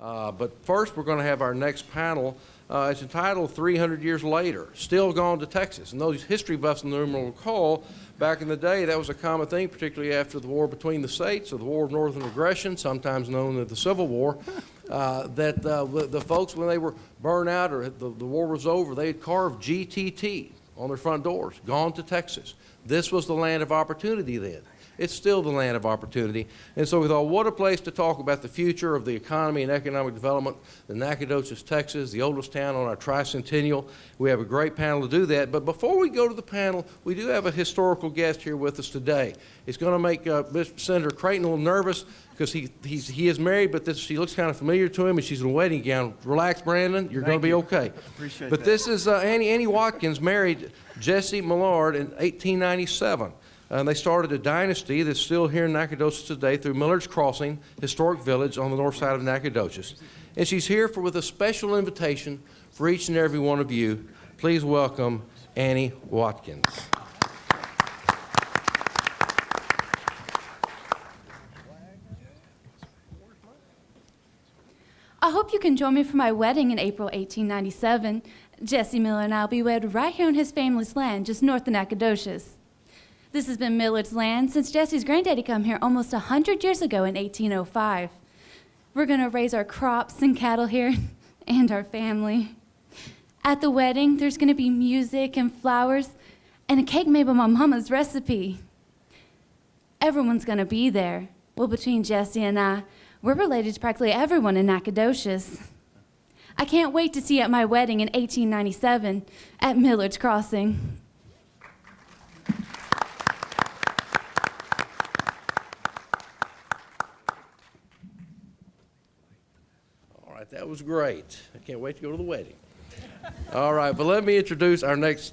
But first, we're going to have our next panel. It's entitled 300 Years Later, Still Gone to Texas. And those history buffs in the room will recall, back in the day, that was a common thing, particularly after the war between the states, or the War of Northern Aggression, sometimes known as the Civil War, that the folks, when they were burned out or the war was over, they had carved GTT on their front doors, Gone to Texas. This was the land of opportunity then. It's still the land of opportunity. And so we thought, what a place to talk about the future of the economy and economic development, the Nacogdoches, Texas, the oldest town on our tricentennial. We have a great panel to do that. But before we go to the panel, we do have a historical guest here with us today. It's going to make Senator Creighton a little nervous because he is married, but she looks kind of familiar to him, and she's in a wedding gown. Relax, Brandon. You're going to be okay. Appreciate but that. This is Annie Watkins married Jesse Millard in 1897. And they started a dynasty that's still here in Nacogdoches today through Millard's Crossing, historic village on the north side of Nacogdoches. And she's here with a special invitation for each and every one of you. Please welcome Annie Watkins. I hope you can join me for my wedding in April 1897. Jesse Miller and I will be wed right here on his family's land, just north of Nacogdoches. This has been Millard's land since Jesse's granddaddy come here almost 100 years ago in 1805. We're going to raise our crops and cattle here and our family. At the wedding, there's going to be music and flowers and a cake made by my mama's recipe. Everyone's going to be there. Well, between Jesse and I, we're related to practically everyone in Nacogdoches. I can't wait to see you at my wedding in 1897 at Millard's Crossing. That was great. I can't wait to go to the wedding. All right, but let me introduce our next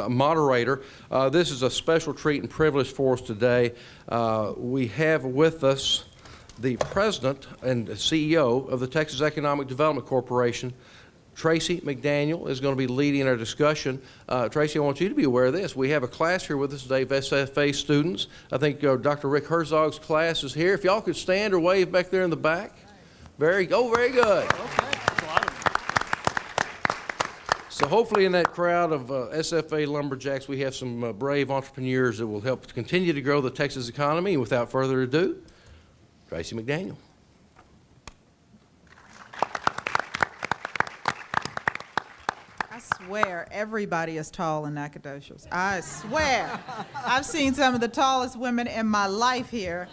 moderator. This is a special treat and privilege for us today. We have with us the president and CEO of the Texas Economic Development Corporation. Tracy McDaniel is going to be leading our discussion. Tracy, I want you to be aware of this. We have a class here with us today of SFA students. I think Dr. Rick Herzog's class is here. If y'all could stand or wave back there in the back. Very good. Okay. So hopefully in that crowd of SFA lumberjacks, we have some brave entrepreneurs that will help continue to grow the Texas economy. And without further ado, Tracy McDaniel. I swear, everybody is tall in Nacogdoches. I swear. I've seen some of the tallest women in my life here.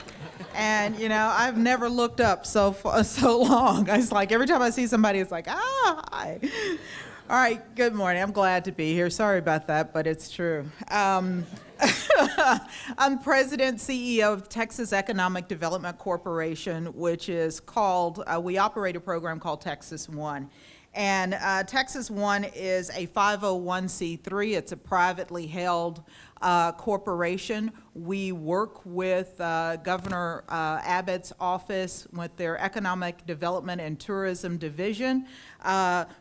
And, you know, I've never looked up so long. It's like every time I see somebody, it's like, hi. All right, good morning. I'm glad to be here. Sorry about that, but it's true. I'm President, CEO of Texas Economic Development Corporation, which is called, we operate a program called Texas One. And Texas One is a 501c3. It's a privately held corporation. We work with Governor Abbott's office with their Economic Development and Tourism Division.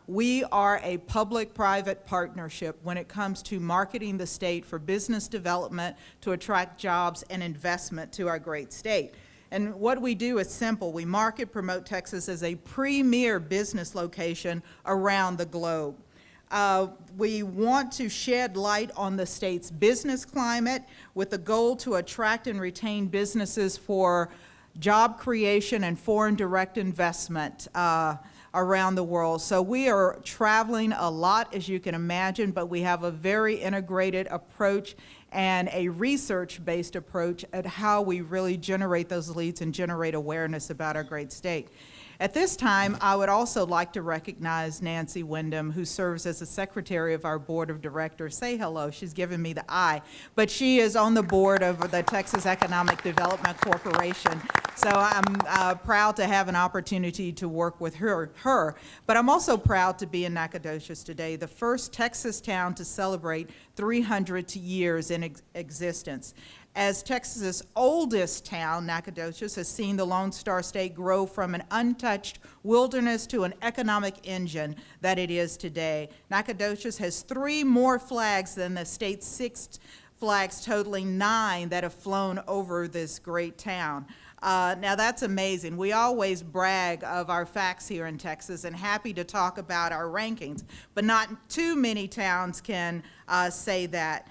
We are a public-private partnership when it comes to marketing the state for business development to attract jobs and investment to our great state. And what we do is simple. We market, promote Texas as a premier business location around the globe. We want to shed light on the state's business climate with the goal to attract and retain businesses for job creation and foreign direct investment around the world. So we are traveling a lot, as you can imagine, but we have a very integrated approach and a research-based approach at how we really generate those leads and generate awareness about our great state. At this time, I would also like to recognize Nancy Wyndham, who serves as the secretary of our board of directors. Say hello. She's giving me the eye. But she is on the board of the Texas Economic Development Corporation. So I'm proud to have an opportunity to work with her. But I'm also proud to be in Nacogdoches today, the first Texas town to celebrate 300 years in existence. As Texas's oldest town, Nacogdoches has seen the Lonestar State grow from an untouched wilderness to an economic engine that it is today. Nacogdoches has 3 more flags than the state's 6 flags, totaling 9 that have flown over this great town. Now, that's amazing. We always brag of our facts here in Texas and happy to talk about our rankings, but not too many towns can say that.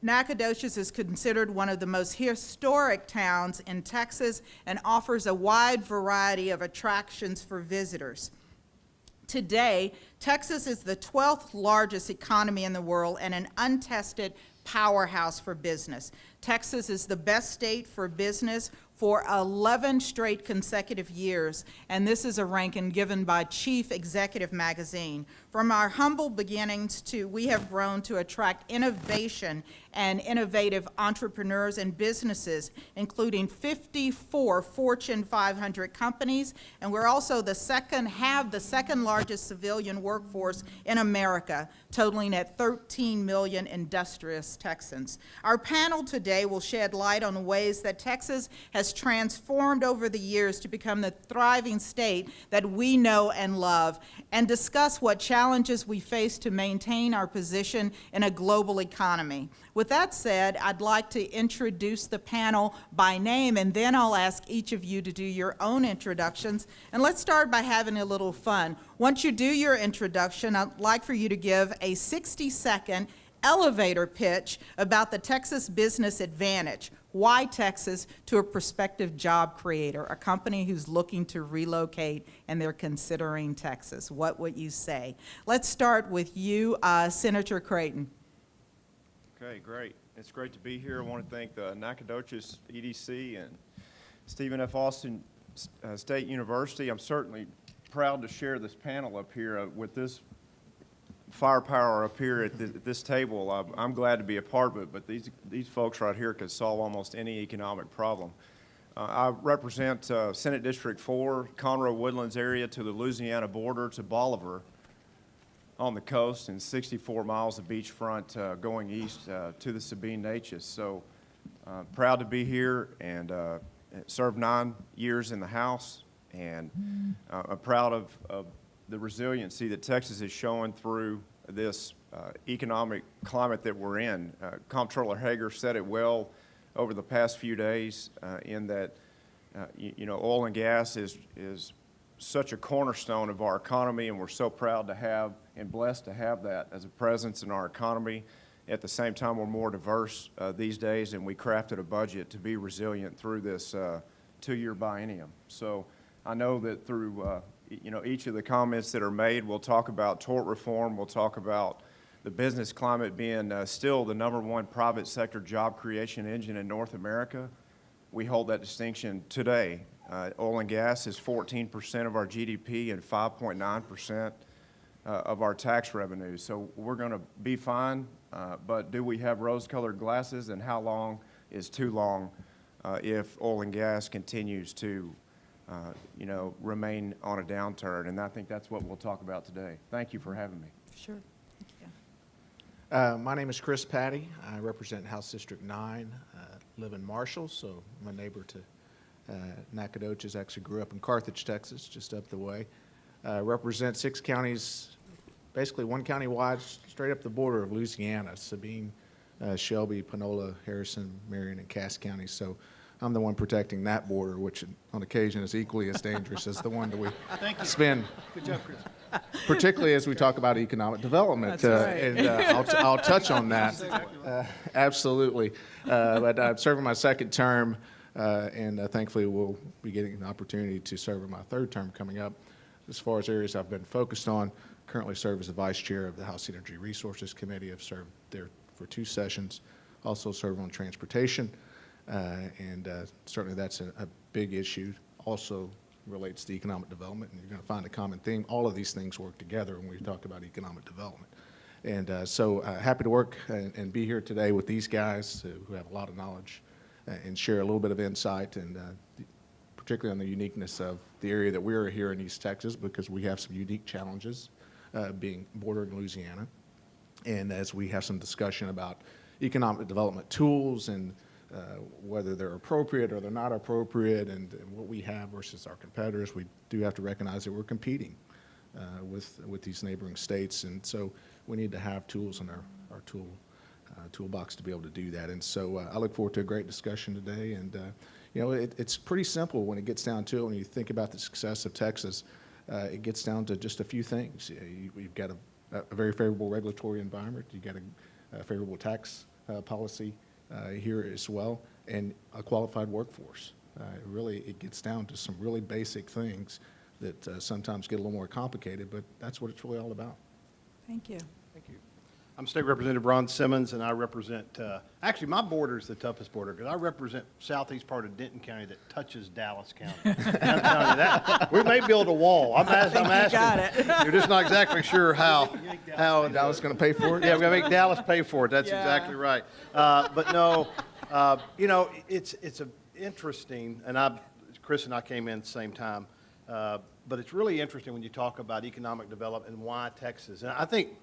Nacogdoches is considered one of the most historic towns in Texas and offers a wide variety of attractions for visitors. Today, Texas is the 12th largest economy in the world and an untested powerhouse for business. Texas is the best state for business for 11 straight consecutive years, and this is a ranking given by Chief Executive Magazine. From our humble beginnings we have grown to attract innovation and innovative entrepreneurs and businesses, including 54 Fortune 500 companies, and we're also the second largest civilian workforce in America, totaling at 13 million industrious Texans. Our panel today will shed light on the ways that Texas has transformed over the years to become the thriving state that we know and love, and discuss what challenges we face to maintain our position in a global economy. With that said, I'd like to introduce the panel by name, and then I'll ask each of you to do your own introductions. And let's start by having a little fun. Once you do your introduction, I'd like for you to give a 60-second elevator pitch about the Texas Business Advantage. Why Texas to a prospective job creator, a company who's looking to relocate and they're considering Texas? What would you say? Let's start with you, Senator Creighton. Okay, great. It's great to be here. I want to thank the Nacogdoches EDC and Stephen F. Austin State University. I'm certainly proud to share this panel up here with this firepower up here at this table. I'm glad to be a part of it, but these folks right here could solve almost any economic problem. I represent Senate District 4, Conroe Woodlands area to the Louisiana border to Bolivar on the coast, and 64 miles of beachfront going east to the Sabine Neches. So proud to be here and served 9 years in the House, and I'm proud of the resiliency that Texas is showing through this economic climate that we're in. Comptroller Hager said it well over the past few days in that oil and gas is such a cornerstone of our economy, and we're so proud to have and blessed to have that as a presence in our economy. At the same time, we're more diverse these days, and we crafted a budget to be resilient through this 2-year biennium. So I know that through each of the comments that are made, we'll talk about tort reform, we'll talk about the business climate being still the #1 private sector job creation engine in North America. We hold that distinction today. Oil and gas is 14% of our GDP and 5.9% of our tax revenue. So we're going to be fine, but do we have rose-colored glasses, and how long is too long if oil and gas continues to remain on a downturn? And I think that's what we'll talk about today. Thank you for having me. Sure. Thank you. My name is Chris Patty. I represent House District 9, live in Marshall, so I'm a neighbor to Nacogdoches. Actually grew up in Carthage, Texas, just up the way. Represent 6 counties, basically one county wide, straight up the border of Louisiana: Sabine, Shelby, Panola, Harrison, Marion, and Cass counties. So I'm the one protecting that border, which on occasion is equally as dangerous as the one that we spend. Good job, Chris. Particularly as we talk about economic development. That's right. And I'll touch on that. Absolutely. But I'm serving my 2nd term, and thankfully we'll be getting an opportunity to serve in my 3rd term coming up. As far as areas I've been focused on, currently serve as the Vice Chair of the House Energy Resources Committee. I've served there for 2 sessions. Also serve on transportation. And certainly that's a big issue. Also relates to economic development, and you're going to find a common theme. All of these things work together when we talk about economic development. And so happy to work and be here today with these guys who have a lot of knowledge and share a little bit of insight, and particularly on the uniqueness of the area that we're here in East Texas, because we have some unique challenges being bordering Louisiana. And as we have some discussion about economic development tools and whether they're appropriate or they're not appropriate, and what we have versus our competitors, we do have to recognize that we're competing with these neighboring states, and so we need to have tools in our toolbox to be able to do that. And so I look forward to a great discussion today, and You know, it's pretty simple when it gets down to it. When you think about the success of Texas, it gets down to just a few things. You've got a very favorable regulatory environment. You've got a favorable tax policy here as well, and a qualified workforce. Really, it gets down to some really basic things that sometimes get a little more complicated, but that's what it's really all about. Thank you. Thank you. I'm State Representative Ron Simmons, and I represent, actually, my border is the toughest border, because I represent southeast part of Denton County that touches Dallas County. I'm telling you that, we may build a wall. I'm asking. got it. You're just not exactly sure how. Dallas going to pay for it? Yeah, we're going to make Dallas pay for it. That's Yeah. exactly right. But no, you know, it's interesting, and Chris and I came in at the same time, but it's really interesting when you talk about economic development and why Texas. And I think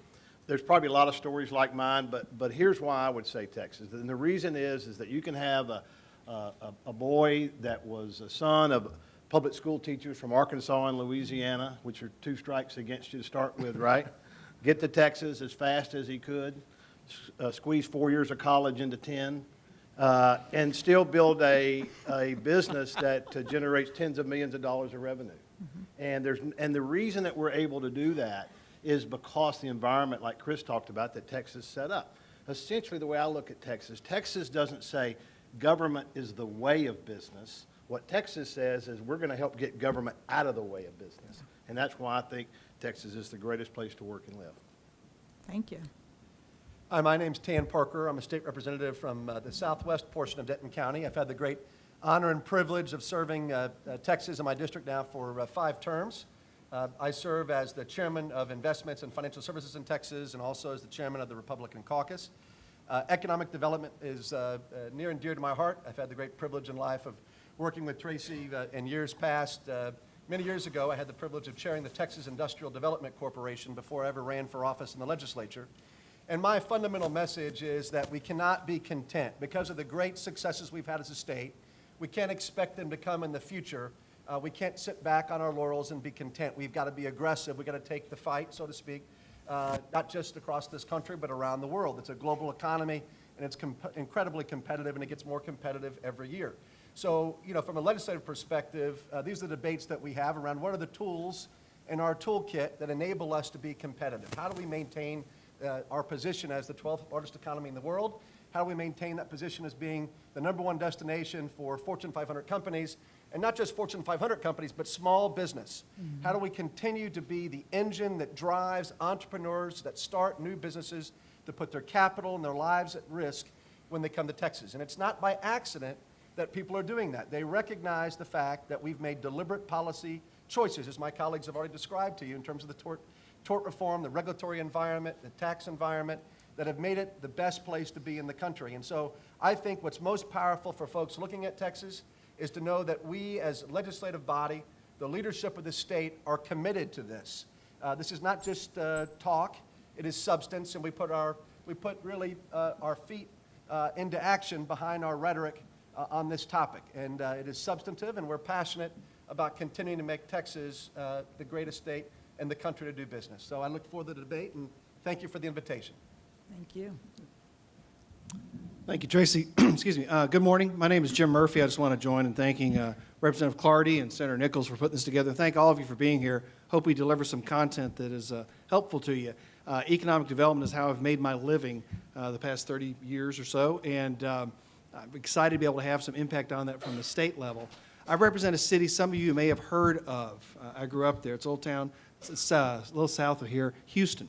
there's probably a lot of stories like mine, but here's why I would say Texas. And the reason is that you can have a boy that was a son of public school teachers from Arkansas and Louisiana, which are 2 strikes against you to start with, right? Get to Texas as fast as he could, squeeze 4 years of college into 10, and still build a business that generates tens of millions of dollars of revenue. And the reason that we're able to do that is because the environment, like Chris talked about, that Texas set up. Essentially, the way I look at Texas, Texas doesn't say government is the way of business. What Texas says is we're going to help get government out of the way of business. And that's why I think Texas is the greatest place to work and live. Thank you. Hi, my name's Tan Parker. I'm a state representative from the southwest portion of Denton County. I've had the great honor and privilege of serving Texas in my district now for 5 terms. I serve as the chairman of investments and financial services in Texas and also as the chairman of the Republican caucus. Economic development is near and dear to my heart. I've had the great privilege in life of working with Tracy in years past. Many years ago, I had the privilege of chairing the Texas Industrial Development Corporation before I ever ran for office in the legislature. And my fundamental message is that we cannot be content. Because of the great successes we've had as a state, we can't expect them to come in the future. We can't sit back on our laurels and be content. We've got to be aggressive. We've got to take the fight, so to speak, not just across this country, but around the world. It's a global economy, and it's incredibly competitive, and it gets more competitive every year. So, you know, from a legislative perspective, these are the debates that we have around what are the tools in our toolkit that enable us to be competitive. How do we maintain our position as the 12th largest economy in the world? How do we maintain that position as being the #1 destination for Fortune 500 companies, and not just Fortune 500 companies, but small business? Mm-hmm. How do we continue to be the engine that drives entrepreneurs that start new businesses to put their capital and their lives at risk when they come to Texas? And it's not by accident that people are doing that. They recognize the fact that we've made deliberate policy choices, as my colleagues have already described to you, in terms of the tort reform, the regulatory environment, the tax environment, that have made it the best place to be in the country. And so I think what's most powerful for folks looking at Texas is to know that we as legislative body, the leadership of the state, are committed to this. This is not just talk, it is substance, and we put really our feet into action behind our rhetoric on this topic. And it is substantive, and we're passionate about continuing to make Texas the greatest state in the country to do business. So I look forward to the debate, and thank you for the invitation. Thank you. Thank you, Tracy. Excuse me. Good morning. My name is Jim Murphy. I just want to join in thanking Representative Clardy and Senator Nichols for putting this together. Thank all of you for being here. Hope we deliver some content that is helpful to you. Economic development is how I've made my living the past 30 years or so, and I'm excited to be able to have some impact on that from the state level. I represent a city some of you may have heard of. I grew up there. It's Old Town. It's a little south of here, Houston.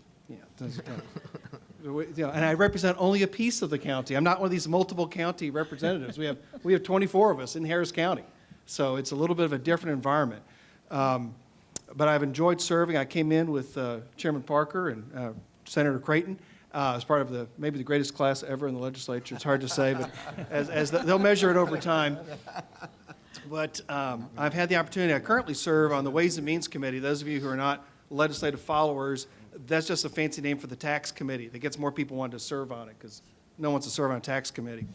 And I represent only a piece of the county. I'm not one of these multiple county representatives. We have 24 of us in Harris County, so it's a little bit of a different environment. But I've enjoyed serving. I came in with Chairman Parker and Senator Creighton as part of maybe the greatest class ever in the legislature. It's hard to say, but they'll measure it over time. But I've had the opportunity. I currently serve on the Ways and Means Committee. Those of you who are not legislative followers, that's just a fancy name for the tax committee that gets more people wanting to serve on it, because no one wants to serve on a tax committee.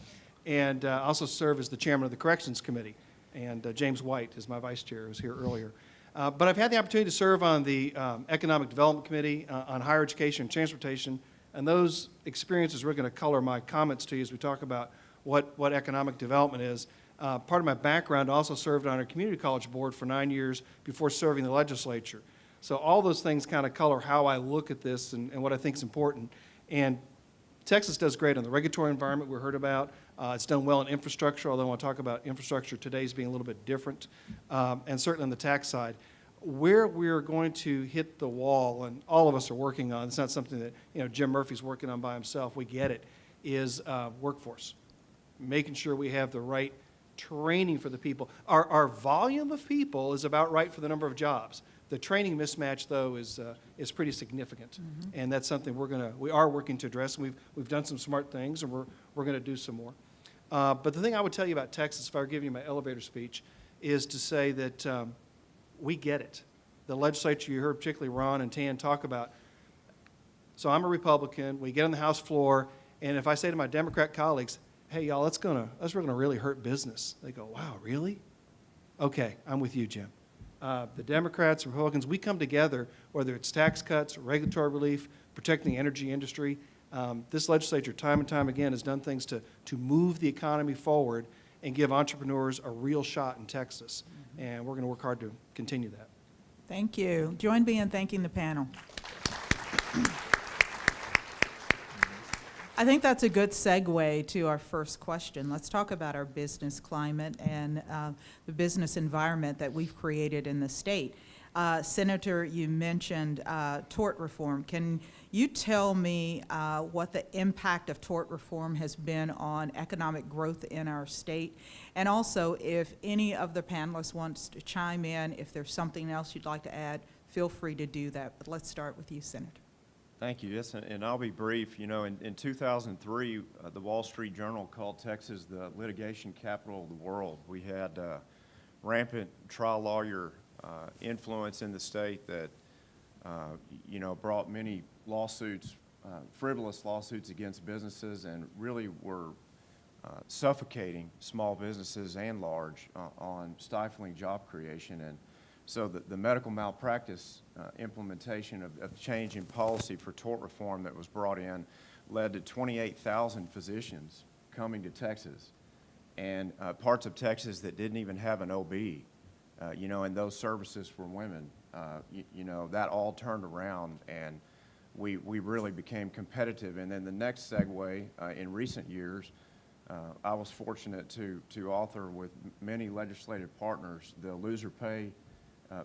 And I also serve as the chairman of the corrections committee, and James White is my vice chair, who was here earlier. But I've had the opportunity to serve on the economic development committee, on higher education and transportation, and those experiences are going to color my comments to you as we talk about what economic development is. Part of my background, I also served on a community college board for 9 years before serving the legislature. So all those things kind of color how I look at this and what I think is important. And Texas does great on the regulatory environment we heard about. It's done well in infrastructure, although I want to talk about infrastructure today as being a little bit different, and certainly on the tax side. Where we're going to hit the wall, and all of us are working on, it's not something that Jim Murphy's working on by himself, we get it, is workforce. Making sure we have the right training for the people. Our volume of people is about right for the number of jobs. The training mismatch, though, is pretty significant, and that's something we are working to address. And we've done some smart things, and we're going to do some more. But the thing I would tell you about Texas, if I were giving you my elevator speech, is to say that we get it. The legislature, you heard particularly Ron and Tan talk about. So I'm a Republican. We get on the House floor, and if I say to my Democrat colleagues, "Hey, y'all, that's gonna really hurt business," they go, "Wow, really?" Okay, I'm with you, Jim. The Democrats and Republicans, we come together, whether it's tax cuts, regulatory relief, protecting the energy industry. This legislature, time and time again, has done things to move the economy forward and give entrepreneurs a real shot in Texas. And we're going to work hard to continue that. Thank you. Join me in thanking the panel. I think that's a good segue to our first question. Let's talk about our business climate and the business environment that we've created in the state. Senator, you mentioned tort reform. Can you tell me what the impact of tort reform has been on economic growth in our state? And also, if any of the panelists wants to chime in, if there's something else you'd like to add, feel free to do that. But let's start with you, Senator. Thank you. Yes, and I'll be brief. In 2003, the Wall Street Journal called Texas the litigation capital of the world. We had rampant trial lawyer influence in the state that, brought many lawsuits, frivolous lawsuits against businesses, and really were suffocating small businesses and large on stifling job creation. And so the medical malpractice implementation of change in policy for tort reform that was brought in led to 28,000 physicians coming to Texas, and parts of Texas that didn't even have an OB, and those services for women. That all turned around, and we really became competitive. And then the next segue in recent years, I was fortunate to author with many legislative partners the loser pay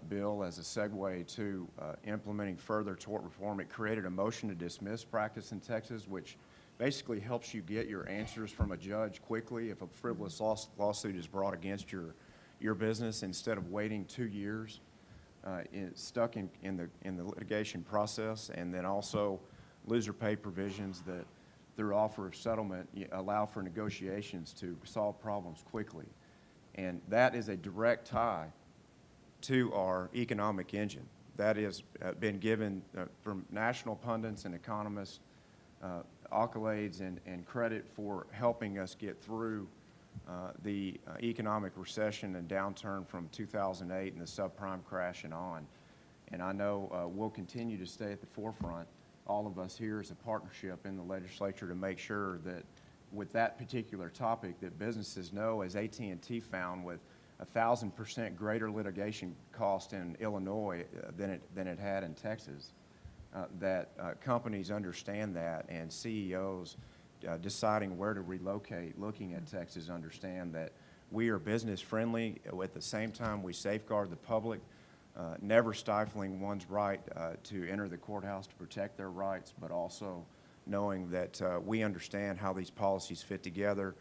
bill as a segue to implementing further tort reform. It created a motion to dismiss practice in Texas, which basically helps you get your answers from a judge quickly if a frivolous lawsuit is brought against your business, instead of waiting 2 years stuck in the litigation process. And then also loser pay provisions that, through offer of settlement, allow for negotiations to solve problems quickly. And that is a direct tie to our economic engine. That has been given from national pundits and economists accolades and credit for helping us get through the economic recession and downturn from 2008 and the subprime crash and on. And I know we'll continue to stay at the forefront, all of us here as a partnership in the legislature, to make sure that with that particular topic that businesses know, as AT&T found with 1,000% greater litigation cost in Illinois than it had in Texas, that companies understand that, and CEOs deciding where to relocate, looking at Texas, understand that we are business friendly. At the same time, we safeguard the public, never stifling one's right to enter the courthouse to protect their rights, but also knowing that we understand how these policies fit together.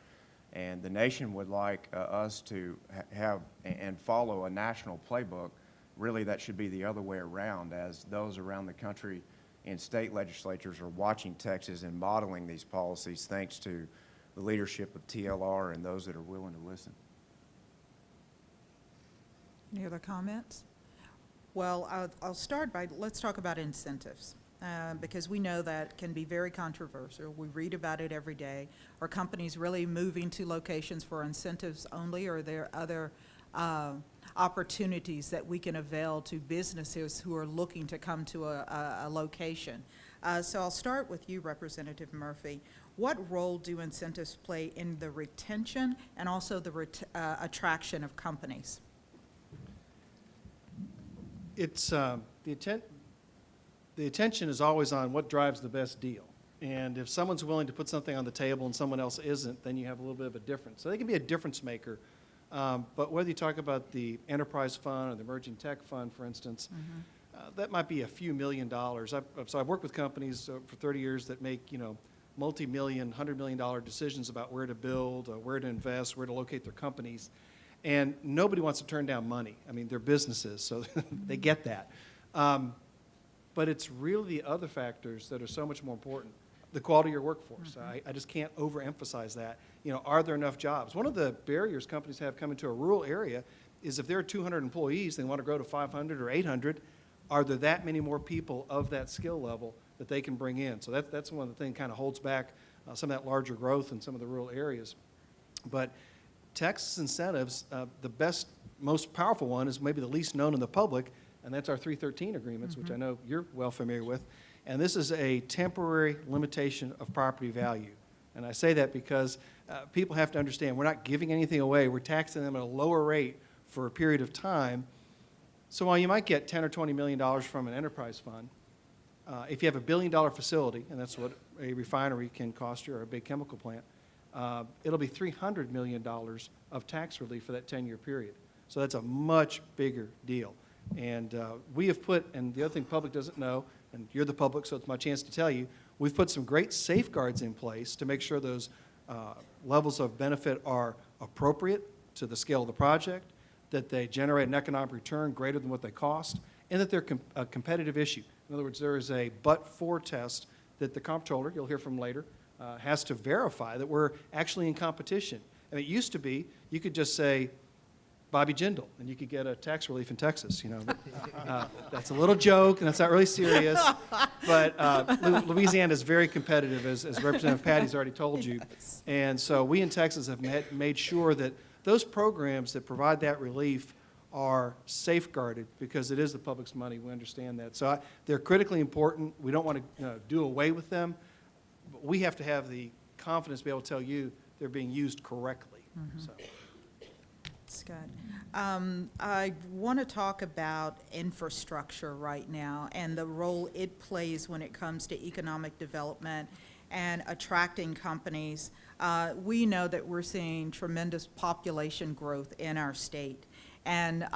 And the nation would like us to have and follow a national playbook. Really, that should be the other way around, as those around the country and state legislatures are watching Texas and modeling these policies, thanks to the leadership of TLR and those that are willing to listen. Any other comments? Well, I'll start by, let's talk about incentives. Because we know that can be very controversial. We read about it every day. Are companies really moving to locations for incentives only, or are there other opportunities that we can avail to businesses who are looking to come to a location? So I'll start with you, Representative Murphy. What role do incentives play in the retention and also the attraction of companies? It's, the attention is always on what drives the best deal. And if someone's willing to put something on the table and someone else isn't, then you have a little bit of a difference. So they can be a difference maker. But whether you talk about the enterprise fund or the emerging tech fund, for instance, that might be a few $1 million. So I've worked with companies for 30 years that make, multi-million, $100 million decisions about where to build, where to invest, where to locate their companies. And nobody wants to turn down money. I mean, they're businesses, so they get that. But it's really the other factors that are so much more important. The quality of your workforce. I just can't overemphasize that. Are there enough jobs? One of the barriers companies have coming to a rural area is if there are 200 employees, they want to grow to 500 or 800, are there that many more people of that skill level that they can bring in? So that's one of the things kind of holds back some of that larger growth in some of the rural areas. But Texas incentives, the best, most powerful one is maybe the least known in the public, and that's our 313 agreements, which I know you're well familiar with. And this is a temporary limitation of property value. And I say that because people have to understand we're not giving anything away. We're taxing them at a lower rate for a period of time. So while you might get $10 or $20 million from an enterprise fund, if you have a $1 billion facility, and that's what a refinery can cost you or a big chemical plant, it'll be $300 million of tax relief for that 10-year period. So that's a much bigger deal. And we have put, and the other thing public doesn't know, and you're the public, so it's my chance to tell you, we've put some great safeguards in place to make sure those levels of benefit are appropriate to the scale of the project, that they generate an economic return greater than what they cost, and that they're a competitive issue. In other words, there is a but-for test that the comptroller, you'll hear from later, has to verify that we're actually in competition. I mean, it used to be you could just say Bobby Jindal, and you could get a tax relief in Texas. That's a little joke, and that's not really serious. But Louisiana is very competitive, as Representative Patty's already told you. And so we in Texas have made sure that those programs that provide that relief are safeguarded because it is the public's money. We understand that. So they're critically important. We don't want to do away with them. But we have to have the confidence to be able to tell you they're being used correctly. So. That's good. I want to talk about infrastructure right now and the role it plays when it comes to economic development and attracting companies. We know that we're seeing tremendous population growth in our state. And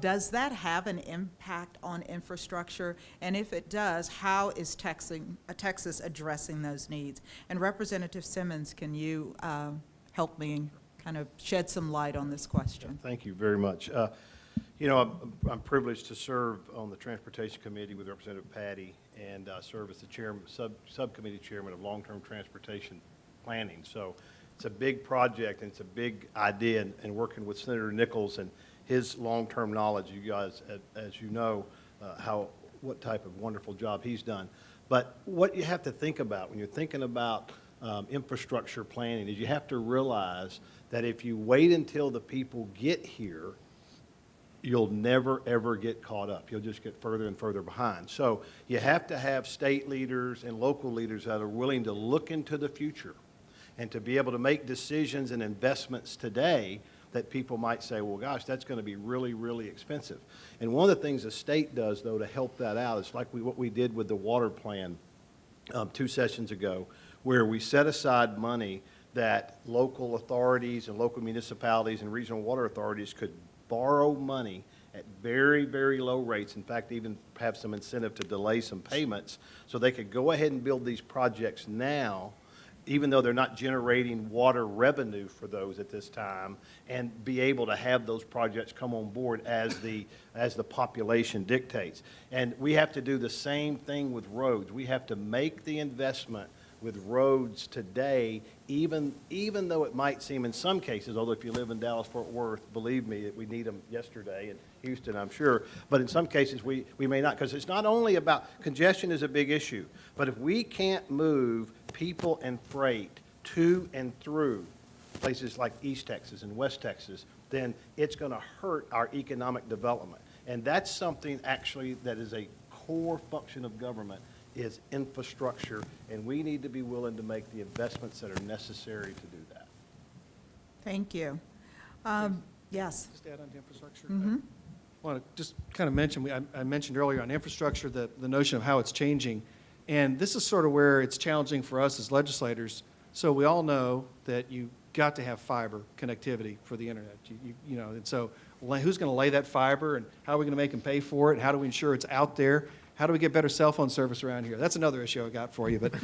does that have an impact on infrastructure? And if it does, how is Texas addressing those needs? And Representative Simmons, can you help me kind of shed some light on this question? Thank you very much. I'm privileged to serve on the Transportation Committee with Representative Patty and serve as the chairman, subcommittee chairman of long-term transportation planning. So it's a big project and it's a big idea, and working with Senator Nichols and his long-term knowledge, you guys, as you know, what type of wonderful job he's done. But what you have to think about when you're thinking about infrastructure planning is you have to realize that if you wait until the people get here, you'll never, ever get caught up. You'll just get further and further behind. So you have to have state leaders and local leaders that are willing to look into the future and to be able to make decisions and investments today that people might say, well, gosh, that's going to be really, really expensive. And one of the things the state does, though, to help that out is like what we did with the water plan 2 sessions ago, where we set aside money that local authorities and local municipalities and regional water authorities could borrow money at very, very low rates. In fact, even have some incentive to delay some payments so they could go ahead and build these projects now, even though they're not generating water revenue for those at this time, and be able to have those projects come on board as the population dictates. And we have to do the same thing with roads. We have to make the investment with roads today, even though it might seem in some cases, although if you live in Dallas-Fort Worth, believe me, we need them yesterday, and Houston, I'm sure, but in some cases we may not, because it's not only about, congestion is a big issue, but if we can't move people and freight to and through places like East Texas and West Texas, then it's going to hurt our economic development. And that's something actually that is a core function of government, is infrastructure, and we need to be willing to make the investments that are necessary to do that. Thank you. Yes. Just add on to infrastructure. I want to just kind of mention, I mentioned earlier on infrastructure, the notion of how it's changing. And this is sort of where it's challenging for us as legislators. So we all know that you got to have fiber connectivity for the internet. You know, and so who's going to lay that fiber, and how are we going to make them pay for it? How do we ensure it's out there? How do we get better cell phone service around here? That's another issue I got for you. But,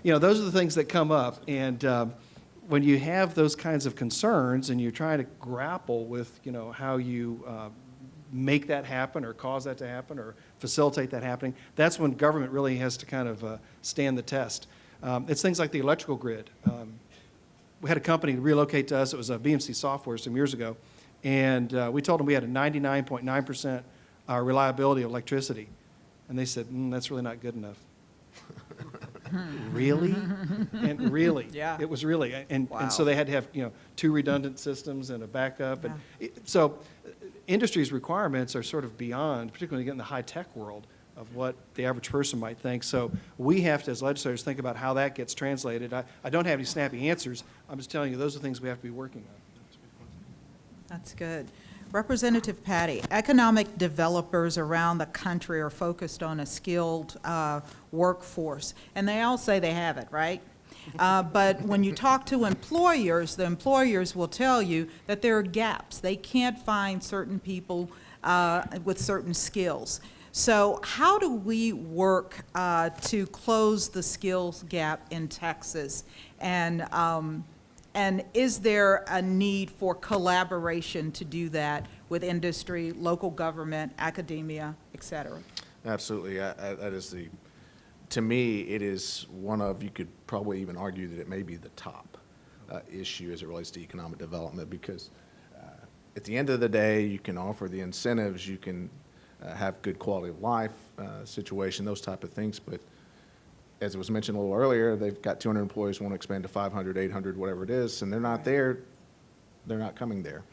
you know, those are the things that come up. And when you have those kinds of concerns and you're trying to grapple with, you know, how you make that happen or cause that to happen or facilitate that happening, that's when government really has to kind of stand the test. It's things like the electrical grid. We had a company relocate to us. It was a BMC Software some years ago. And we told them we had a 99.9% reliability of electricity. And they said, that's really not good enough. Really? And really? Yeah. It was really. And so they had to have, you know, 2 redundant systems and a backup. And so industry's requirements are sort of beyond, particularly when you get in the high-tech world, of what the average person might think. So we have to, as legislators, think about how that gets translated. I don't have any snappy answers. I'm just telling you those are things we have to be working on. That's good. Representative Patty, economic developers around the country are focused on a skilled workforce, and they all say they have it, right? But when you talk to employers, the employers will tell you that there are gaps. They can't find certain people with certain skills. So how do we work to close the skills gap in Texas? And is there a need for collaboration to do that with industry, local government, academia, et cetera? Absolutely. That is to me, it is one of, you could probably even argue that it may be the top issue as it relates to economic development, because at the end of the day, you can offer the incentives, you can have good quality of life situation, those type of things, but as it was mentioned a little earlier, they've got 200 employees, want to expand to 500, 800, whatever it is, and they're not there, they're not coming there.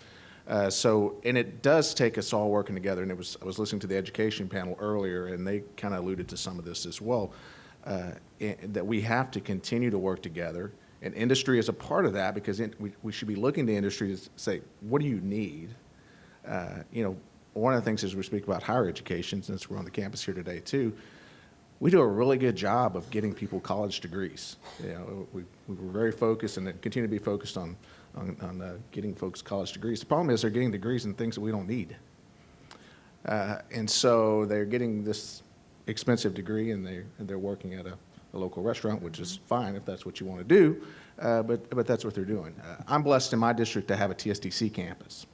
And it does take us all working together, and I was listening to the education panel earlier, and they kind of alluded to some of this as well, that we have to continue to work together, and industry is a part of that, because we should be looking to industry to say, what do you need? You know, one of the things as we speak about higher education, since we're on the campus here today too, we do a really good job of getting people college degrees. You know, we were very focused and continue to be focused on getting folks college degrees. The problem is they're getting degrees in things that we don't need. And so they're getting this expensive degree, and they're working at a local restaurant, which is fine if that's what you want to do, but that's what they're doing. I'm blessed in my district to have a TSDC campus,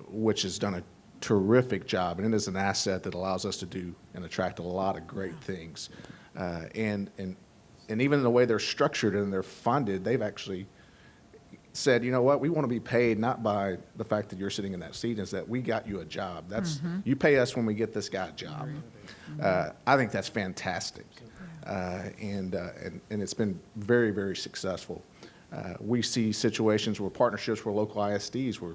which has done a terrific job, and it is an asset that allows us to do and attract a lot of great things. And even in the way they're structured and they're funded, they've actually said, you know what, we want to be paid not by the fact that you're sitting in that seat, is that we got you a job. That's you pay us when we get this guy a job. I think that's fantastic, and it's been very, very successful. We see situations where partnerships with local ISDs where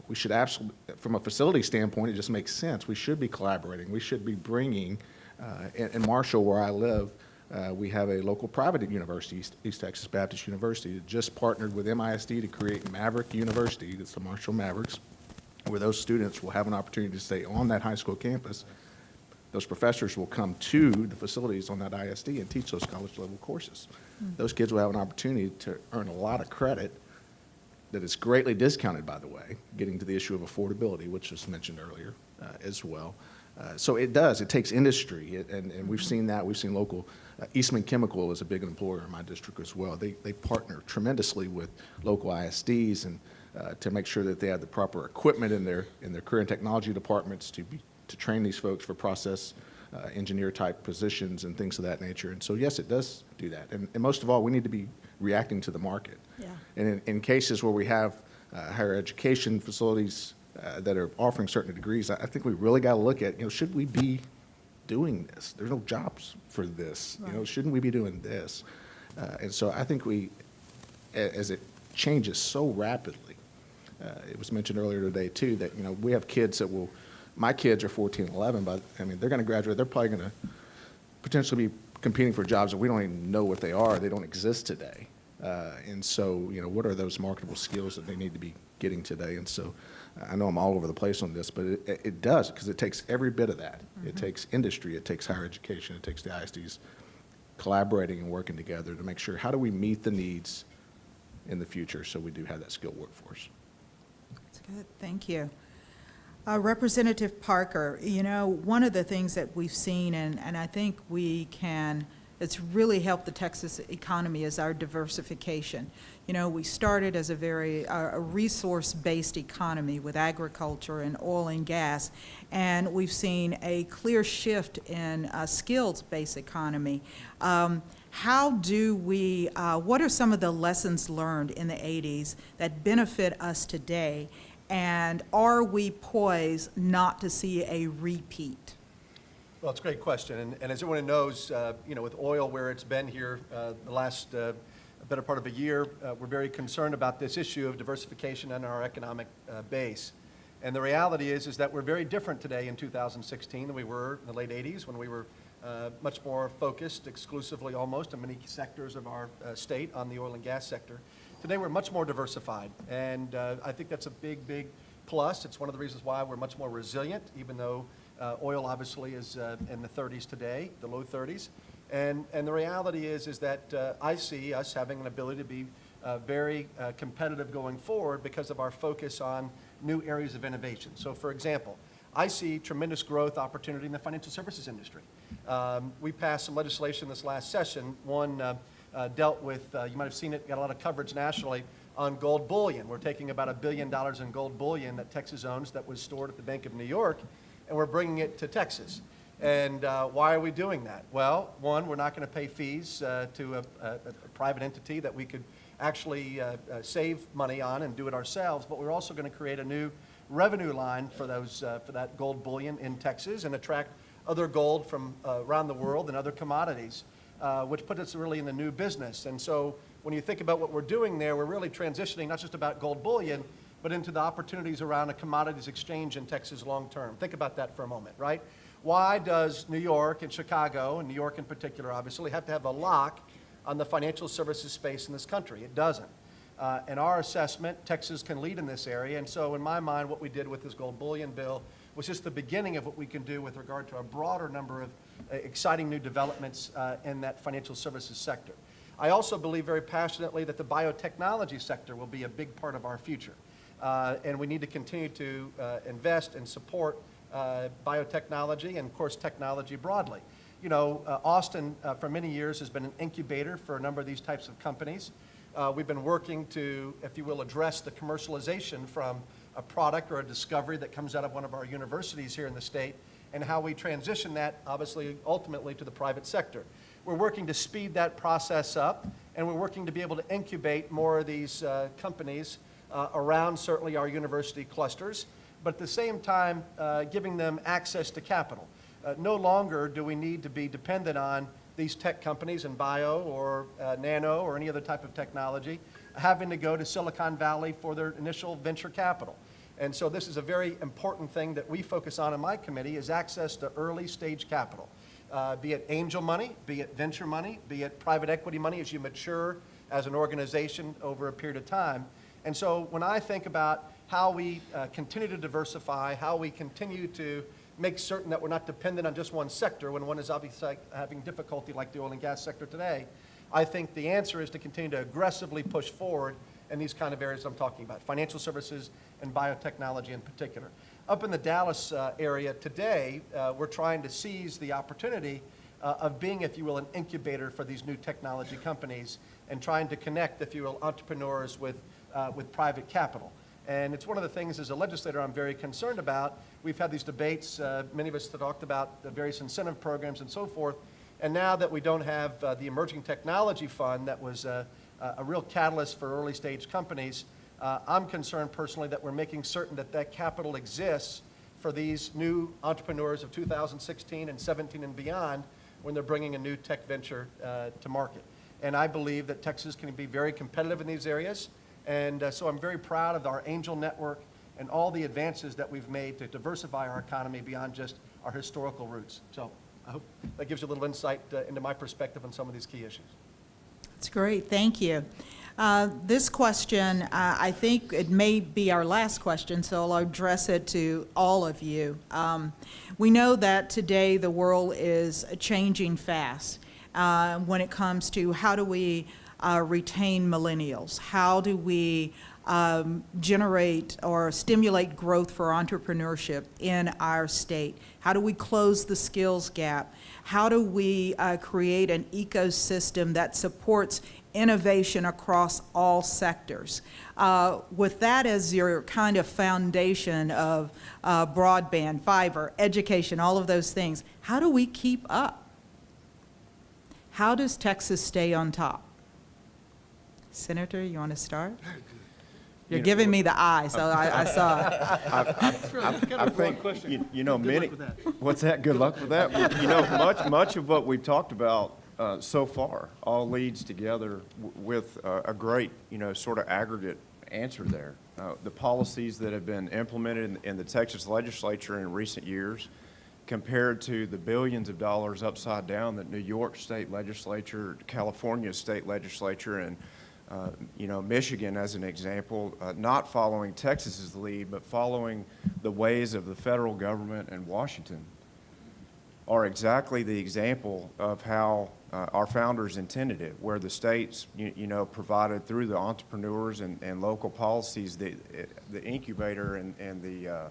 we should absolutely, from a facility standpoint, it just makes sense. We should be collaborating. We should be bringing, in Marshall, where I live, we have a local private university, East Texas Baptist University, that just partnered with MISD to create Maverick University, that's the Marshall Mavericks, where those students will have an opportunity to stay on that high school campus. Those professors will come to the facilities on that ISD and teach those college-level courses. Those kids will have an opportunity to earn a lot of credit that is greatly discounted, by the way, getting to the issue of affordability, which was mentioned earlier as well. So it takes industry, and we've seen that. We've seen local, Eastman Chemical is a big employer in my district as well. They partner tremendously with local ISDs and to make sure that they have the proper equipment in their career and technology departments to train these folks for process engineer type positions and things of that nature. And so yes, it does do that. And most of all, we need to be reacting to the market. Yeah. And in cases where we have higher education facilities that are offering certain degrees, I think we really got to look at, should we be doing this? There's no jobs for this. Right. Shouldn't we be doing this? And so I think as it changes so rapidly, it was mentioned earlier today too that, we have kids that my kids are 14 and 11, but they're going to graduate. They're probably going to potentially be competing for jobs that we don't even know what they are. They don't exist today. And so, you know, what are those marketable skills that they need to be getting today? And so I know I'm all over the place on this, but it does, because it takes every bit of that. It takes industry, it takes higher education, it takes the ISDs collaborating and working together to make sure, how do we meet the needs in the future so we do have that skilled workforce? That's good, thank you. Representative Parker, you know, one of the things that we've seen, and I think it's really helped the Texas economy, is our diversification. You know, we started as a resource-based economy with agriculture and oil and gas, and we've seen a clear shift in a skills-based economy. How do we, what are some of the lessons learned in the 80s that benefit us today? And are we poised not to see a repeat? Well, it's a great question, and as everyone knows, you know, with oil where it's been here the last better part of a year, we're very concerned about this issue of diversification in our economic base. And the reality is that we're very different today in 2016 than we were in the late 80s, when we were much more focused exclusively almost in many sectors of our state on the oil and gas sector. Today we're much more diversified, and I think that's a big, big plus. It's one of the reasons why we're much more resilient, even though oil obviously is in the 30s today, the low 30s. And the reality is that I see us having an ability to be very competitive going forward because of our focus on new areas of innovation. So for example, I see tremendous growth opportunity in the financial services industry. We passed some legislation this last session. One dealt with, you might have seen it, got a lot of coverage nationally, on gold bullion. We're taking about $1 billion in gold bullion that Texas owns that was stored at the Bank of New York, and we're bringing it to Texas. And why are we doing that? Well, one, we're not going to pay fees to a private entity that we could actually save money on and do it ourselves, but we're also going to create a new revenue line for those for that gold bullion in Texas and attract other gold from around the world and other commodities, which put us really in the new business. And so when you think about what we're doing there, we're really transitioning not just about gold bullion, but into the opportunities around a commodities exchange in Texas long term. Think about that for a moment, right? Why does New York and Chicago, and New York in particular obviously, have to have a lock on the financial services space in this country? It doesn't. In our assessment, Texas can lead in this area, and so in my mind, what we did with this gold bullion bill was just the beginning of what we can do with regard to a broader number of exciting new developments in that financial services sector. I also believe very passionately that the biotechnology sector will be a big part of our future, and we need to continue to invest and support biotechnology and, of course, technology broadly. You know, Austin, for many years, has been an incubator for a number of these types of companies. We've been working to, if you will, address the commercialization from a product or a discovery that comes out of one of our universities here in the state, and how we transition that, obviously, ultimately to the private sector. We're working to speed that process up, and we're working to be able to incubate more of these companies around certainly our university clusters, but at the same time giving them access to capital. No longer do we need to be dependent on these tech companies in bio or nano or any other type of technology having to go to Silicon Valley for their initial venture capital. And so this is a very important thing that we focus on in my committee, is access to early stage capital. Be it angel money, be it venture money, be it private equity money as you mature as an organization over a period of time. And so when I think about how we continue to diversify, how we continue to make certain that we're not dependent on just one sector when one is obviously having difficulty like the oil and gas sector today, I think the answer is to continue to aggressively push forward in these kind of areas I'm talking about, financial services and biotechnology in particular. Up in the Dallas area today, we're trying to seize the opportunity of being, if you will, an incubator for these new technology companies and trying to connect, if you will, entrepreneurs with private capital. And it's one of the things as a legislator I'm very concerned about. We've had these debates, many of us have talked about the various incentive programs and so forth, and now that we don't have the Emerging Technology Fund that was a real catalyst for early stage companies, I'm concerned personally that we're making certain that that capital exists for these new entrepreneurs of 2016 and 17 and beyond when they're bringing a new tech venture to market. And I believe that Texas can be very competitive in these areas. And so I'm very proud of our angel network and all the advances that we've made to diversify our economy beyond just our historical roots. So I hope that gives you a little insight into my perspective on some of these key issues. That's great, thank you. This question, I think it may be our last question, so I'll address it to all of you. We know that today the world is changing fast when it comes to how do we retain millennials? How do we generate or stimulate growth for entrepreneurship in our state? How do we close the skills gap? How do we create an ecosystem that supports innovation across all sectors? With that as your kind of foundation of broadband, fiber, education, all of those things, how do we keep up? How does Texas stay on top? Senator, you want to start? You're giving me the eye, so I saw it. I think, you know, many, what's that? Good luck with that. You know, much of what we've talked about so far all leads together with a great, you know, sort of aggregate answer there. The policies that have been implemented in the Texas legislature in recent years compared to the billions of dollars upside down that New York state legislature, California state legislature, and you know, Michigan, as an example, not following Texas's lead, but following the ways of the federal government and Washington, are exactly the example of how our founders intended it, where the states, you know, provided through the entrepreneurs and local policies the incubator and the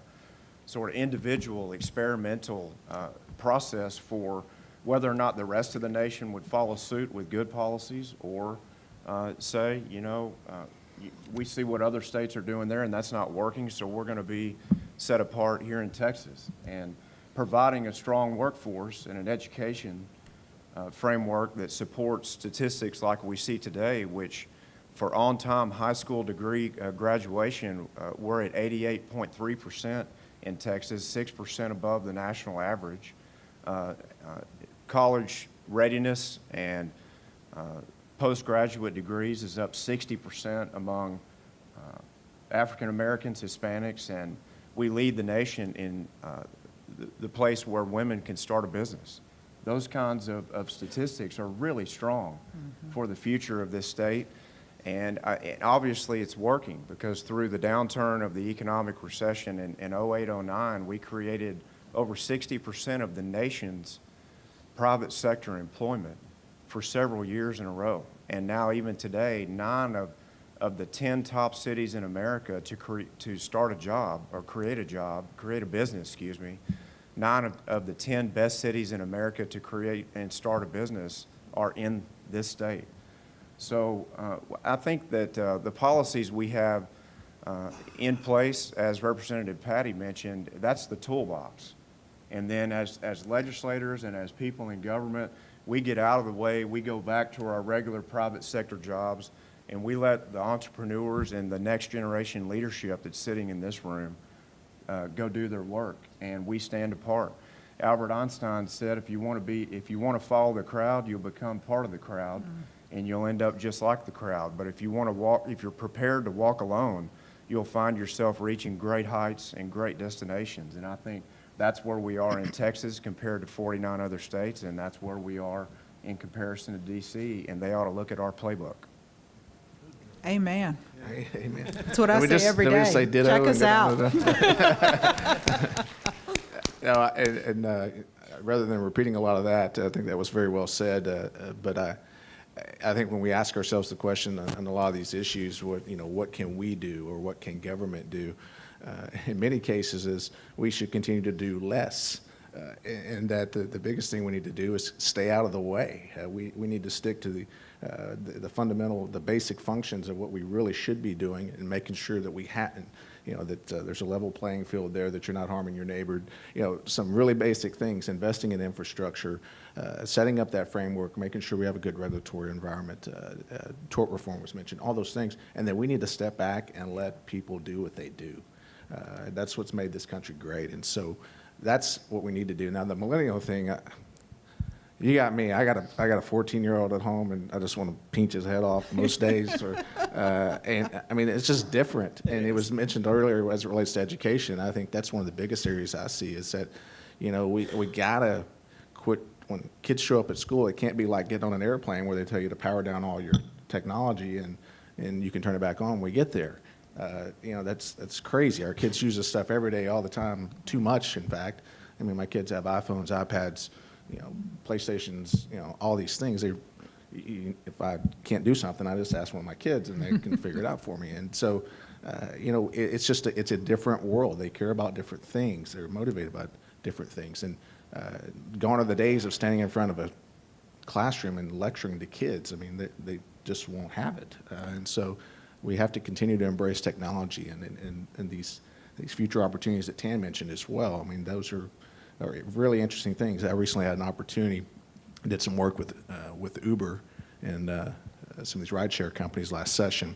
sort of individual experimental process for whether or not the rest of the nation would follow suit with good policies or say, you know, we see what other states are doing there and that's not working, so we're going to be set apart here in Texas. And providing a strong workforce and an education framework that supports statistics like we see today, which for on-time high school degree graduation, we're at 88.3% in Texas, 6% above the national average. College readiness and postgraduate degrees is up 60% among African Americans, Hispanics, and we lead the nation in the place where women can start a business. Those kinds of statistics are really strong for the future of this state. And obviously it's working because through the downturn of the economic recession in 08-09, we created over 60% of the nation's private sector employment for several years in a row. And now even today, 9 of the 10 top cities in America to start a job or create a business, excuse me, 9 of the 10 best cities in America to create and start a business are in this state. So I think that the policies we have in place, as Representative Patty mentioned, that's the toolbox. And then as legislators and as people in government, we get out of the way, we go back to our regular private sector jobs, and we let the entrepreneurs and the next generation leadership that's sitting in this room go do their work, and we stand apart. Albert Einstein said, if you want to follow the crowd, you'll become part of the crowd, and you'll end up just like the crowd. But if you're prepared to walk alone, you'll find yourself reaching great heights and great destinations. And I think that's where we are in Texas compared to 49 other states, and that's where we are in comparison to D.C., and they ought to look at our playbook. Amen. Amen. That's what I say every Can we day. just say ditto Check and us get on out. with it? No, and rather than repeating a lot of that, I think that was very well said. But I think when we ask ourselves the question on a lot of these issues, what can we do or what can government do? In many cases, is we should continue to do less. And that the biggest thing we need to do is stay out of the way. We need to stick to the fundamental, the basic functions of what we really should be doing, and making sure that that there's a level playing field there, that you're not harming your neighbor. Some really basic things: investing in infrastructure, setting up that framework, making sure we have a good regulatory environment. Tort reform was mentioned. All those things, and then we need to step back and let people do what they do. That's what's made this country great, and so that's what we need to do. Now, the millennial thing, you got me. I got a 14-year-old at home, and I just want to pinch his head off most days. And I mean, it's just different. And it was mentioned earlier as it relates to education. I think that's one of the biggest areas I see is that, we gotta when kids show up at school, it can't be like getting on an airplane where they tell you to power down all your technology and you can turn it back on when we get there. You know, that's crazy. Our kids use this stuff every day, all the time, too much, in fact. I mean, my kids have iPhones, iPads, you know, PlayStations, you know, all these things. If I can't do something, I just ask one of my kids, and they can figure it out for me. And so, you know, it's just it's a different world. They care about different things. They're motivated by different things. And gone are the days of standing in front of a classroom and lecturing to kids. I mean, they just won't have it. And so we have to continue to embrace technology and these future opportunities that Tan mentioned as well. I mean, those are really interesting things. I recently had an opportunity, did some work with Uber and some of these rideshare companies last session,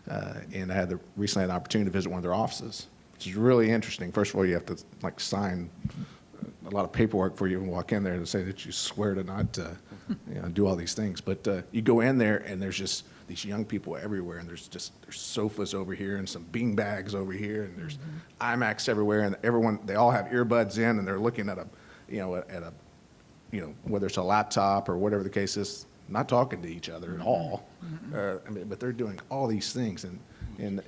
and I recently had an opportunity to visit one of their offices, which is really interesting. First of all, you have to like sign a lot of paperwork before you even walk in there to say that you swear to not you know, do all these things. But you go in there and there's just these young people everywhere, and there's sofas over here and some bean bags over here, and there's iMacs everywhere, and they all have earbuds in, and they're looking at whether it's a laptop or whatever the case is, not talking to each other at all. I mean, but they're doing all these things, and you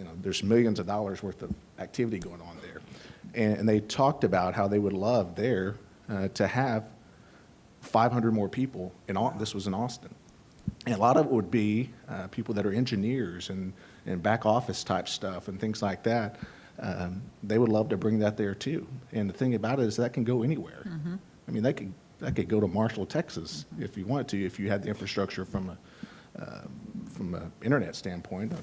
know, there's millions of dollars worth of activity going on there. And they talked about how they would love there to have 500 more people. This was in Austin. And a lot of it would be people that are engineers and back office type stuff and things like that. They would love to bring that there too. And the thing about it is that can go anywhere. I mean, that could go to Marshall, Texas, if you wanted to, if you had the infrastructure from an internet standpoint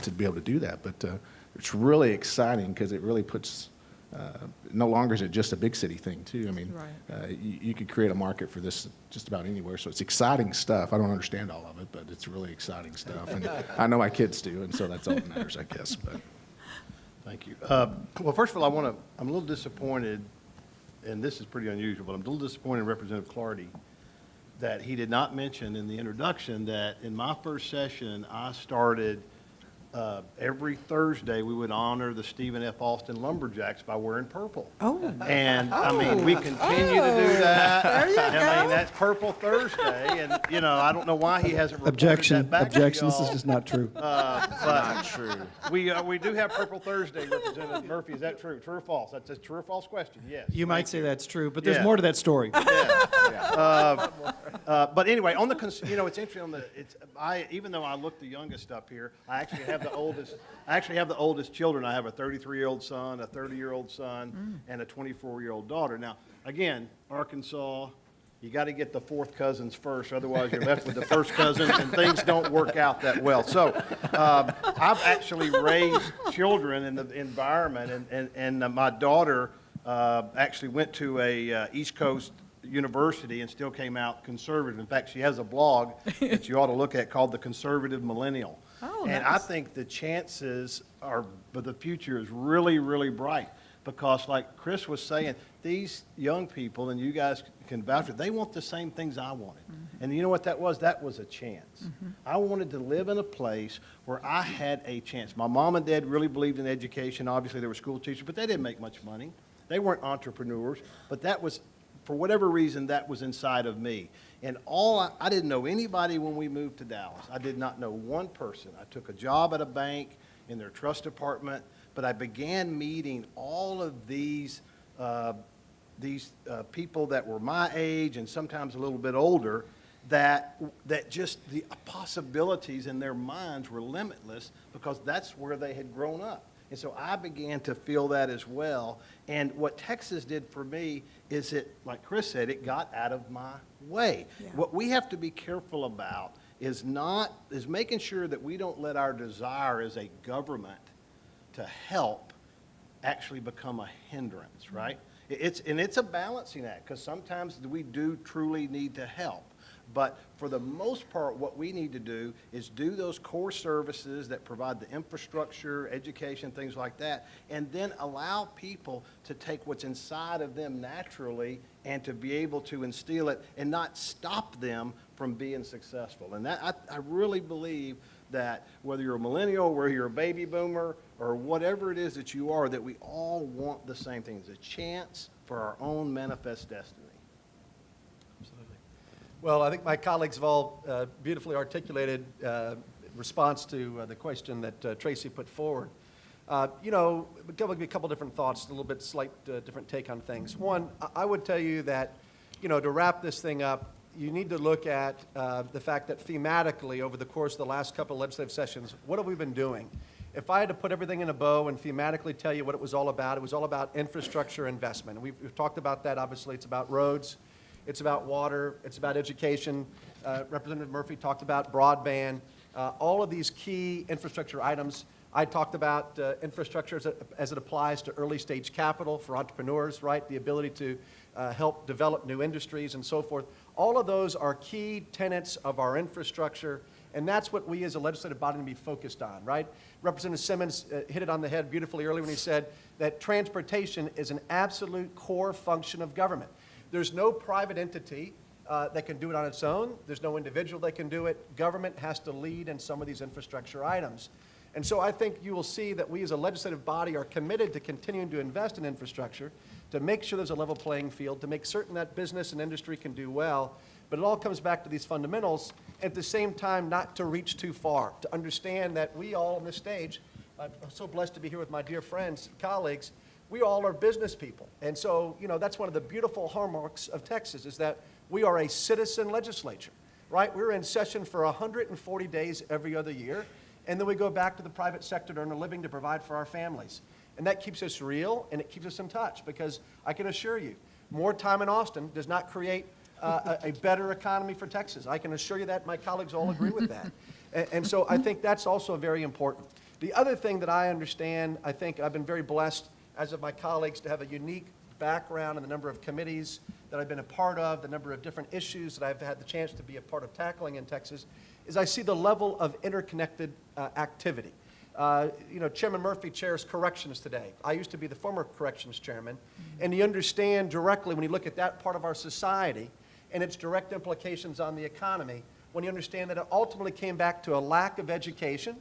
to be able to do that. But it's really exciting because it really puts. No longer is it just a big city thing, too. I mean, you could create a market for this just about anywhere. So it's exciting stuff. I don't understand all of it, but it's really exciting stuff. And I know my kids do, and so that's all that matters, I guess. But Thank you. Well, first of all, I'm a little disappointed, and this is pretty unusual, but I'm a little disappointed in Representative Clardy that he did not mention in the introduction that in my first session, I started every Thursday, we would honor the Stephen F. Austin Lumberjacks by wearing purple. Oh. And, I mean, we continue to do that. There you I mean, go. that's Purple Thursday, and, you know, I don't know why he hasn't reported Objection, that back to objection, this is y'all. just not true. Not true. We do have Purple Thursday, Representative Murphy. Is that true? True or false? That's a true or false question, yes. You might say that's true, but there's Yeah. more to that story. But anyway, on the, you know, it's interesting even though I look the youngest up here, I actually have the oldest. I actually have the oldest children. I have a 33-year-old son, a 30-year-old son, and a 24-year-old daughter. Now, again, Arkansas, you got to get the fourth cousins first, otherwise you're left with the first cousins, and things don't work out that well. So, I've actually raised children in the environment, and my daughter actually went to a East Coast university and still came out conservative. In fact, she has a blog that you ought to look at called The Conservative Millennial. Oh, and nice. I think the chances for the future is really, really bright because like Chris was saying, these young people, and you guys can vouch for it, they want the same things I wanted. And you know what that was? That was a chance. I wanted to live in a place where I had a chance. My mom and dad really believed in education. Obviously, they were school teachers, but they didn't make much money. They weren't entrepreneurs, but that was, for whatever reason, that was inside of me. And I didn't know anybody when we moved to Dallas. I did not know one person. I took a job at a bank in their trust department, but I began meeting all of these people that were my age and sometimes a little bit older that just the possibilities in their minds were limitless because that's where they had grown up. And so I began to feel that as well. And what Texas did for me is like Chris said, it got out of my way. Yeah. What we have to be careful about is making sure that we don't let our desire as a government to help actually become a hindrance, right? It's a balancing act because sometimes we do truly need to help. But for the most part, what we need to do is do those core services that provide the infrastructure, education, things like that, and then allow people to take what's inside of them naturally and to be able to instill it and not stop them from being successful. And that I really believe that whether you're a millennial, whether you're a baby boomer, or whatever it is that you are, that we all want the same thing, a chance for our own manifest destiny. Well, I think my colleagues have all beautifully articulated response to the question that Tracy put forward. You know, give a couple different thoughts, a little bit slight different take on things. One, I would tell you that, you know, to wrap this thing up, you need to look at the fact that thematically over the course of the last couple of legislative sessions, what have we been doing? If I had to put everything in a bow and thematically tell you what it was all about infrastructure investment. And we've talked about that, obviously. It's about roads, it's about water, it's about education. Representative Murphy talked about broadband. All of these key infrastructure items. I talked about infrastructure as it applies to early stage capital for entrepreneurs, right? The ability to help develop new industries and so forth. All of those are key tenets of our infrastructure, and that's what we as a legislative body need to be focused on, right? Representative Simmons hit it on the head beautifully earlier when he said that transportation is an absolute core function of government. There's no private entity that can do it on its own. There's no individual that can do it. Government has to lead in some of these infrastructure items. And so I think you will see that we as a legislative body are committed to continuing to invest in infrastructure, to make sure there's a level playing field, to make certain that business and industry can do well. But it all comes back to these fundamentals, at the same time not to reach too far, to understand that we all on this stage, I'm so blessed to be here with my dear friends, colleagues, we all are business people. And so, you know, that's one of the beautiful hallmarks of Texas is that we are a citizen legislature, right? We're in session for 140 days every other year. And then we go back to the private sector to earn a living to provide for our families. And that keeps us real and it keeps us in touch because I can assure you, more time in Austin does not create a better economy for Texas. I can assure you that. My colleagues all agree with that. And so I think that's also very important. The other thing that I understand, I think I've been very blessed, as of my colleagues, to have a unique background in the number of committees that I've been a part of, the number of different issues that I've had the chance to be a part of tackling in Texas, is I see the level of interconnected activity. You know, Chairman Murphy chairs corrections today. I used to be the former corrections chairman, and you understand directly when you look at that part of our society and its direct implications on the economy, when you understand that it ultimately came back to a lack of education,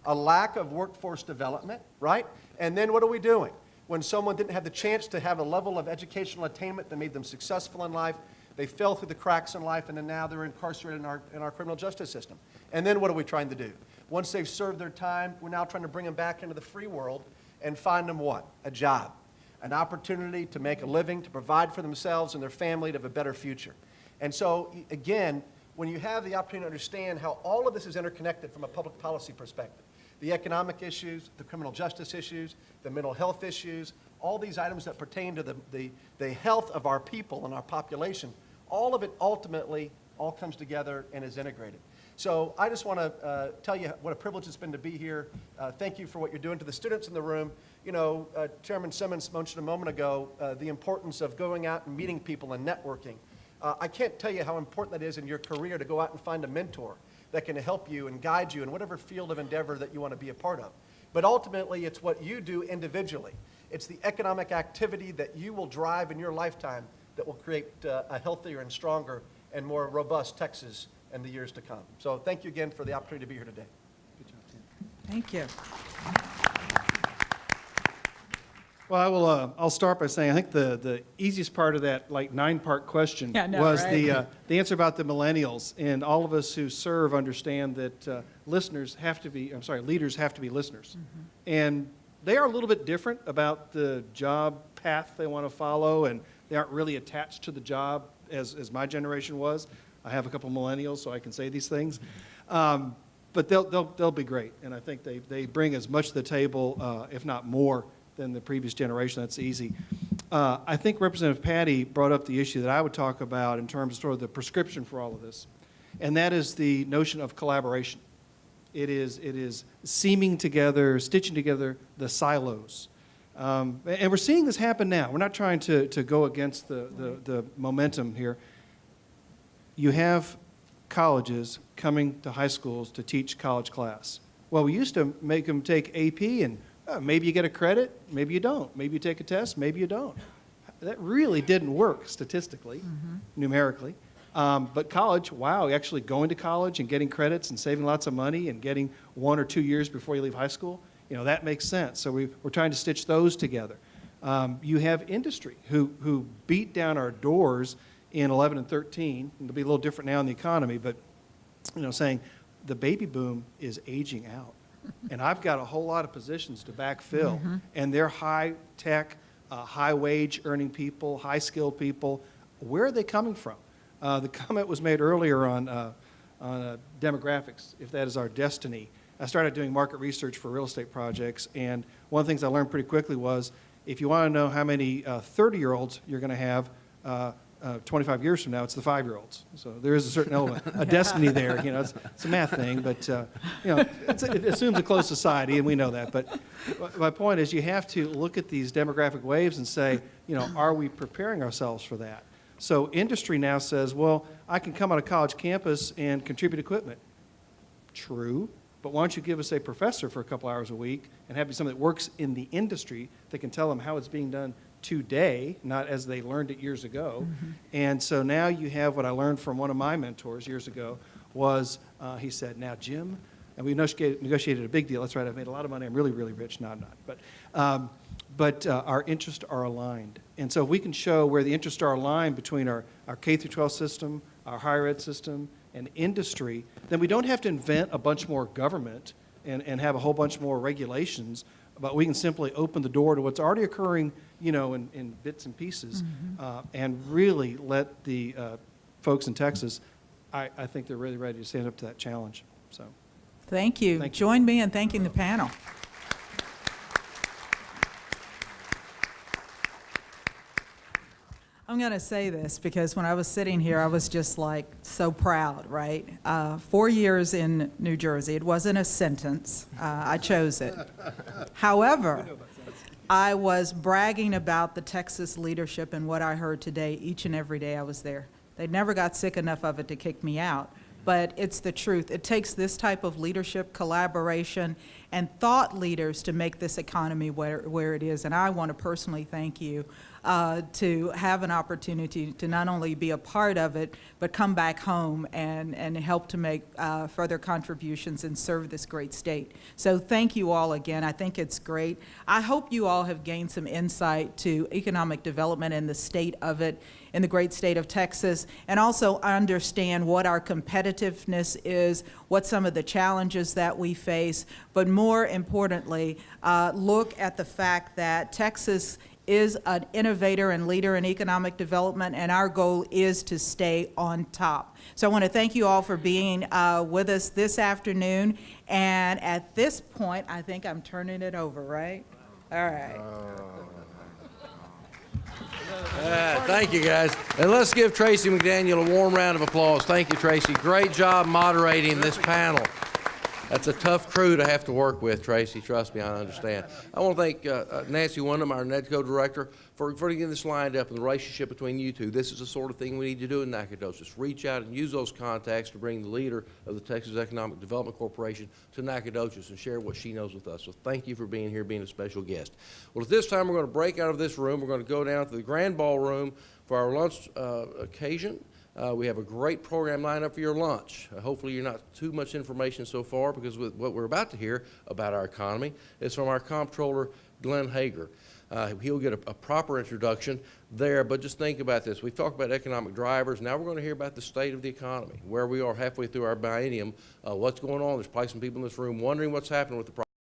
a lack of workforce development, right? And then what are we doing? When someone didn't have the chance to have a level of educational attainment that made them successful in life, they fell through the cracks in life, and then now they're incarcerated in our criminal justice system. And then what are we trying to do? Once they've served their time, we're now trying to bring them back into the free world and find them what? A job, an opportunity to make a living, to provide for themselves and their family to have a better future. And so, again, when you have the opportunity to understand how all of this is interconnected from a public policy perspective, the economic issues, the criminal justice issues, the mental health issues, all these items that pertain to the health of our people and our population, all of it ultimately all comes together and is integrated. So I just want to tell you what a privilege it's been to be here. Thank you for what you're doing. To the students in the room, you know, Chairman Simmons mentioned a moment ago the importance of going out and meeting people and networking. I can't tell you how important that is in your career to go out and find a mentor that can help you and guide you in whatever field of endeavor that you want to be a part of. But ultimately, it's what you do individually. It's the economic activity that you will drive in your lifetime that will create a healthier and stronger and more robust Texas in the years to come. So thank you again for the opportunity to be here today. Good job, Tim. Thank you. Well, I'll start by saying I think the easiest part of that, like 9-part question, Yeah, I know, was right? the answer about the millennials. And all of us who serve understand that leaders have to be listeners. And they are a little bit different about the job path they want to follow, and they aren't really attached to the job as my generation was. I have a couple millennials, so I can say these things. But they'll be great, and I think they bring as much to the table, if not more, than the previous generation. That's easy. I think Representative Patty brought up the issue that I would talk about in terms of sort of the prescription for all of this, and that is the notion of collaboration. It is seaming together, stitching together the silos. And we're seeing this happen now. We're not trying to go against the momentum here. You have colleges coming to high schools to teach college class. Well, we used to make them take AP and maybe you get a credit, maybe you don't. Maybe you take a test, maybe you don't. That really didn't work statistically, numerically. But college, wow, actually going to college and getting credits and saving lots of money and getting 1 or 2 years before you leave high school, you know, that makes sense. So we're trying to stitch those together. You have industry who beat down our doors in 11 and 13. It'll be a little different now in the economy, but saying the baby boom is aging out. And I've got a whole lot of positions to backfill, and they're high-tech, high-wage earning people, high-skilled people. Where are they coming from? The comment was made earlier on demographics, if that is our destiny. I started doing market research for real estate projects, and one of the things I learned pretty quickly was if you want to know how many 30-year-olds you're going to have 25 years from now, it's the 5-year-olds. So there is a certain element, a destiny there. It's a math thing, but it assumes a closed society, and we know that. But my point is, you have to look at these demographic waves and say, are we preparing ourselves for that? So industry now says, well, I can come on a college campus and contribute equipment. True, but why don't you give us a professor for a couple hours a week and have somebody that works in the industry that can tell them how it's being done today, not as they learned it years ago. And so now you have what I learned from one of my mentors years ago was, he said, now, Jim, and we negotiated a big deal. That's right, I've made a lot of money. I'm really, really rich. No, I'm not. But our interests are aligned. And so if we can show where the interests are aligned between our K through 12 system, our higher ed system, and industry, then we don't have to invent a bunch more government and have a whole bunch more regulations, but we can simply open the door to what's already occurring, in bits and pieces, and really let the folks in Texas, I think they're really ready to stand up to that challenge. So, Thank you. Thank you. Join me in thanking the panel. I'm going to say this because when I was sitting here, I was just like so proud, right? 4 years in New Jersey. It wasn't a sentence. I chose it. However, I was bragging about the Texas leadership and what I heard today each and every day I was there. They never got sick enough of it to kick me out. But it's the truth. It takes this type of leadership, collaboration, and thought leaders to make this economy where it is. And I want to personally thank you to have an opportunity to not only be a part of it, but come back home and help to make further contributions and serve this great state. So thank you all again. I think it's great. I hope you all have gained some insight to economic development and the state of it in the great state of Texas, and also understand what our competitiveness is, what some of the challenges that we face, but more importantly, look at the fact that Texas is an innovator and leader in economic development, and our goal is to stay on top. So I want to thank you all for being with us this afternoon, and at this point, I think I'm turning it over, right? All right. Thank you, guys. And let's give Tracy McDaniel a warm round of applause. Thank you, Tracy. Great job moderating this panel. That's a tough crew to have to work with, Tracy. Trust me, I understand. I want to thank Nancy Wyndham, our NEDCO director, for getting this lined up and the relationship between you two. This is the sort of thing we need to do in Nacogdoches. Reach out and use those contacts to bring the leader of the Texas Economic Development Corporation to Nacogdoches and share what she knows with us. So thank you for being here, being a special guest. Well, at this time, we're going to break out of this room. We're going to go down to the Grand Ballroom for our lunch occasion. We have a great program lined up for your lunch. Hopefully you're not too much information so far, because with what we're about to hear about our economy is from our comptroller, Glenn Hager. He'll get a proper introduction there, but just think about this. We've talked about economic drivers. Now we're going to hear about the state of the economy, where we are halfway through our biennium, what's going on. There's probably some people in this room wondering what's happening with the